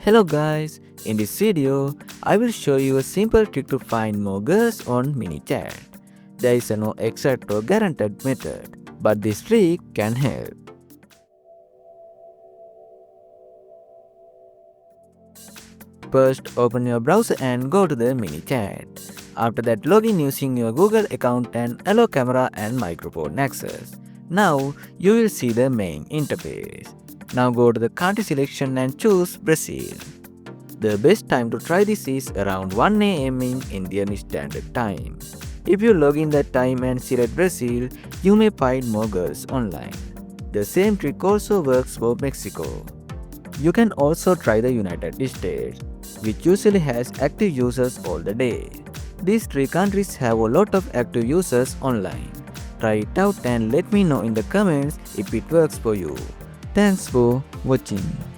Hello guys, in this video, I will show you a simple trick to find more girls on MiniChat. There is no exact or guaranteed method, but this trick can help. First, open your browser and go to the MiniChat. After that, log in using your Google account and allow camera and microphone access. Now, you will see the main interface. Now go to the country selection and choose Brazil. The best time to try this is around 1 am in Indian Standard Time. If you log in that time and select Brazil, you may find more girls online. The same trick also works for Mexico. You can also try the United States, which usually has active users all the day. These three countries have a lot of active users online. Try it out and let me know in the comments if it works for you. Thanks for watching.